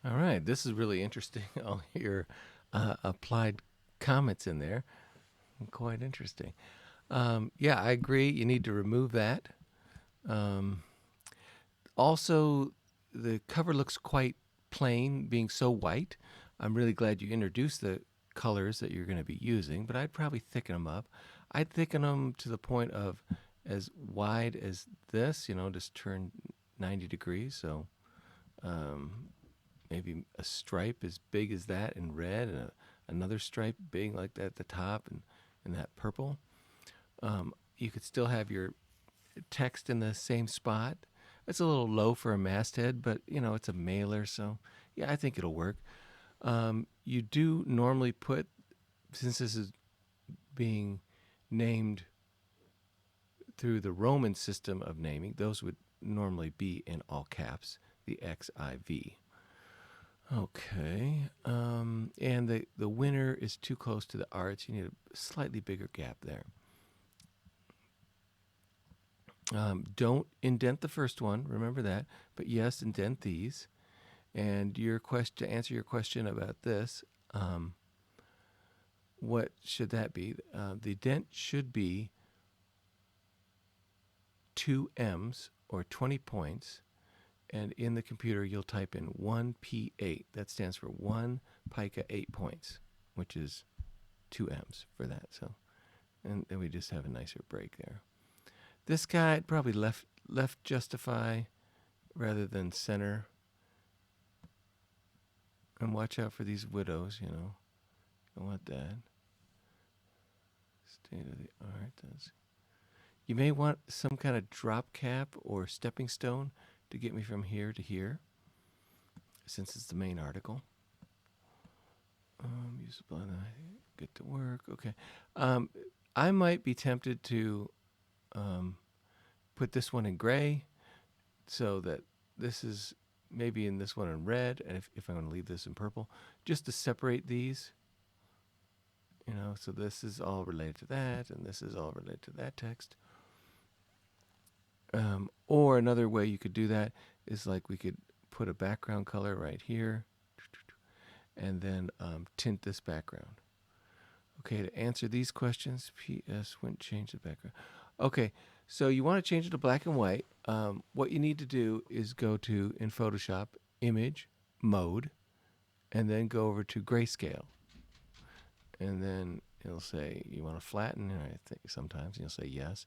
All right, this is really interesting. All your applied comments in there. Quite interesting. Yeah, I agree. You need to remove that. Um, Also, the cover looks quite plain, being so white. I'm really glad you introduced the colors that you're going to be using, but I'd probably thicken them up. I'd thicken them to the point of as wide as this, just turn 90 degrees. So um, maybe a stripe as big as that in red, and another stripe big like that at the top, and that purple. You could still have your text in the same spot. It's a little low for a masthead, but it's a mailer, so yeah, I think it'll work. You do normally put, since this is being named through the Roman system of naming, those would normally be in all caps, the XIV. Okay. And the winner is too close to the arts. You need a slightly bigger gap there. Don't indent the first one. Remember that. But yes, indent these. And your question, to answer your question about this, um, what should that be? The dent should be 2 M's or 20 points. And in the computer, you'll type in 1P8. That stands for 1 pica 8 points, which is 2 M's for that. So, and then we just have a nicer break there. This guy probably left justify rather than center. And watch out for these widows, Don't want that. State of the art. You may want some kind of drop cap or stepping stone to get me from here to here, since it's the main article. Use the get to work. Okay. I might be tempted to put this one in gray, so that this is maybe in this one in red, and if I'm going to leave this in purple, just to separate these. So this is all related to that, and this is all related to that text. Or another way you could do that is like we could put a background color right here, and then tint this background. Okay, to answer these questions, PS wouldn't change the background. Okay, so you want to change it to black and white. What you need to do is go to, in Photoshop, Image, Mode, and then go over to Grayscale. And then it'll say you want to flatten, and I think sometimes you'll say yes.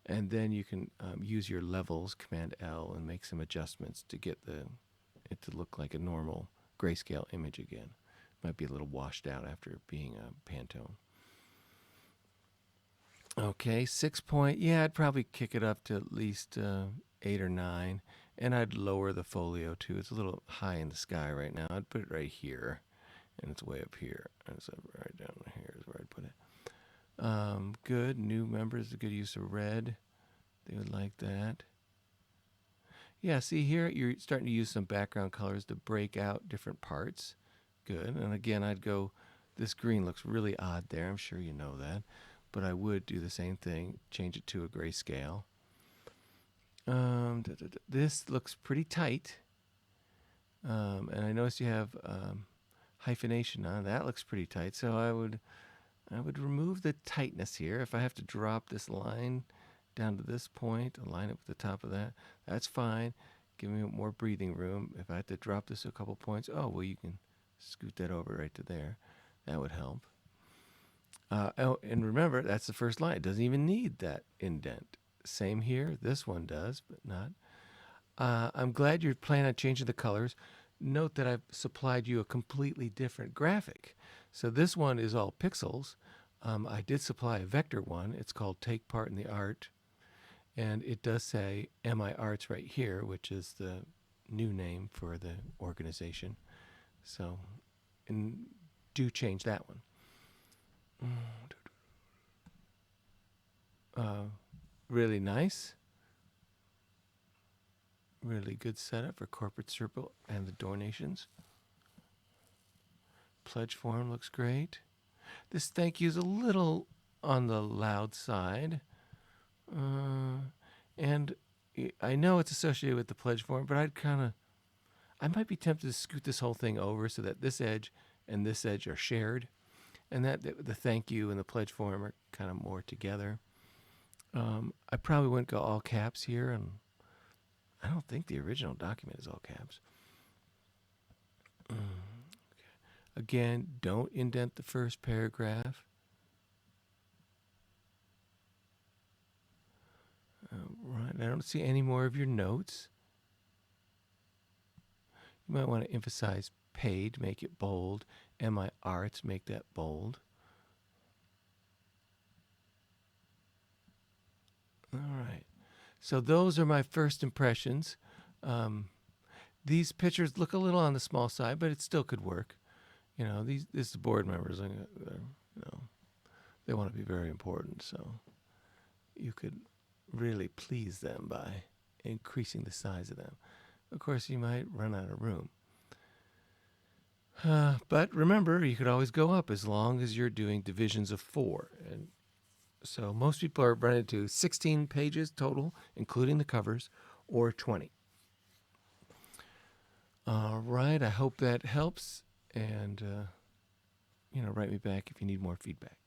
And then you can use your levels, Command L, and make some adjustments to get it to look like a normal grayscale image again. Might be a little washed out after being a Pantone. Okay, 6 point. Yeah, I'd probably kick it up to at least 8 or 9, and I'd lower the folio too. It's a little high in the sky right now. I'd put it right here, and it's way up here. And so right down here is where I'd put it. Good. New members, a good use of red. They would like that. Yeah, see here, you're starting to use some background colors to break out different parts. Good. And again, I'd go, this green looks really odd there. I'm sure you know that. But I would do the same thing, change it to a grayscale. This looks pretty tight. And I noticed you have hyphenation on. That looks pretty tight. So I would remove the tightness here. If I have to drop this line down to this point, align it with the top of that, that's fine. Give me more breathing room. If I have to drop this a couple points, you can scoot that over right to there. That would help. And remember, that's the first line. It doesn't even need that indent. Same here. This one does, but not. I'm glad you're planning on changing the colors. Note that I've supplied you a completely different graphic. So this one is all pixels. I did supply a vector one. It's called Take Part in the Art. And it does say MI Arts right here, which is the new name for the organization. So, and do change that one. Really nice. Really good setup for Corporate Circle and the donations. Pledge form looks great. This thank you is a little on the loud side. And I know it's associated with the pledge form, but I might be tempted to scoot this whole thing over so that this edge and this edge are shared, and that the thank you and the pledge form are kind of more together. I probably wouldn't go all caps here, and I don't think the original document is all caps. Again, don't indent the first paragraph. Right, I don't see any more of your notes. You might want to emphasize paid, make it bold. MI Arts, make that bold. All right. So those are my first impressions. These pictures look a little on the small side, but it still could work. You know, this is board members. They want to be very important, so you could really please them by increasing the size of them. Of course, you might run out of room. But remember, you could always go up as long as you're doing divisions of 4. And so most people are running to 16 pages total, including the covers, or 20. All right, I hope that helps. And, write me back if you need more feedback.